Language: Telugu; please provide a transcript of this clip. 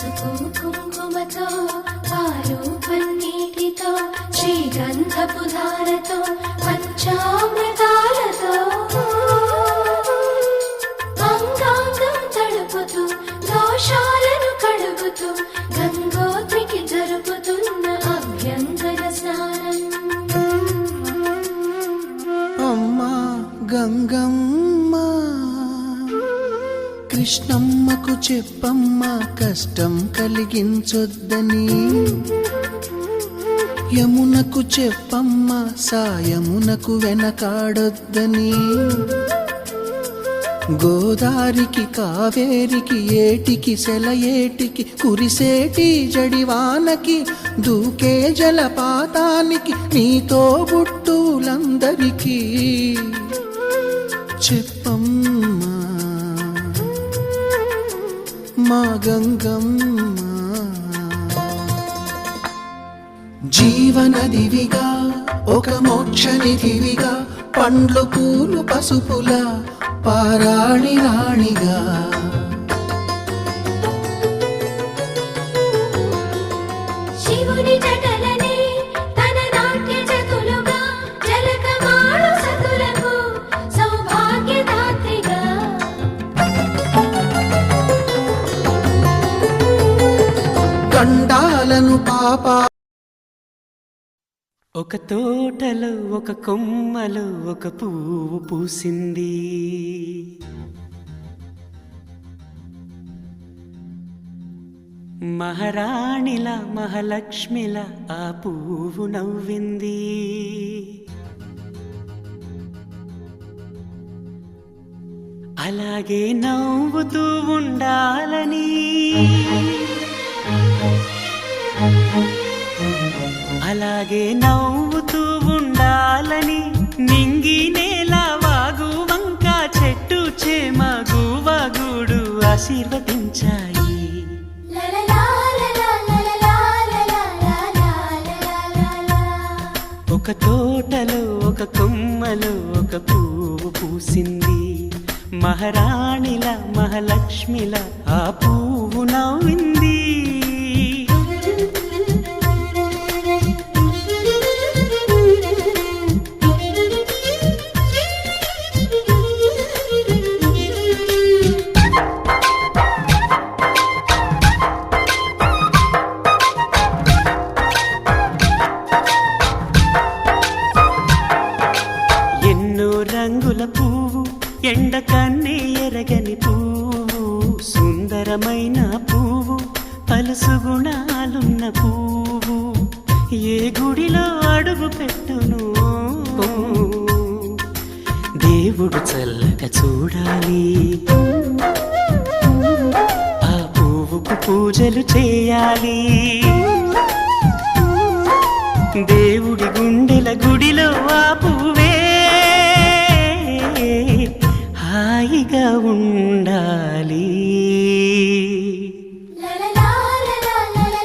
పసుపు కుంకుమతో పాలు పన్నీటితో శ్రీగంధపు ధారతో పంచామృతాలతో అంగాంగం తడుపుతూ దోషాలను కడుగుతూ గంగోత్రికి జరుపుతున్న అభ్యంగన స్నానం. అమ్మా గంగమ్మ, కృష్ణమ్మకు చెప్పమ్మా కష్టం కలిగించొద్దని. యమునకు చెప్పమ్మా సాయమునకు వెనకాడొద్దని. గోదారికి కావేరికి ఏటికి సెలయేటికి కురిసేటి జడివానకి దూకే జలపాతానికి నీతో బుట్టులందరికీ చెప్పమ్మా మా గంగమ్మ. జీవనదివిగా ఒక మోక్షనిధివిగా పండ్లు పూలు పసుపుల పారాణి రాణిగా శివుని జటలనే తన నాట్య జతులుగా జలకమాడు సతులకు సౌభాగ్యదాత్రిగా గండాలను పాపా. ఒక తోటలో ఒక కొమ్మలో ఒక పువ్వు పూసింది. మహారాణిల మహాలక్ష్మిల ఆ పువ్వు నవ్వింది. అలాగే నవ్వుతూ ఉండాలని, అలాగే నవ్వుతూ ఉండాలని నింగి నేల వాగు వంక చెట్టు చేమ గువగూడు ఆశీర్వదించాయి. ఒక తోటలో ఒక కొమ్మలో ఒక పువ్వు పూసింది. మహారాణిల మహాలక్ష్మిల ఆ పువ్వు నవ్వింది. రంగుల పువ్వు ఎండ కన్నే ఎరగని పువ్వు, సుందరమైన పువ్వు పలుసు గుణాలున్న పువ్వు, ఏ గుడిలో అడుగు పెట్టును దేవుడు చల్లగా చూడాలి. ఆ పువ్వుకు పూజలు చేయాలి. దేవుడి గుండెల గుడిలో ఆ పువ్వు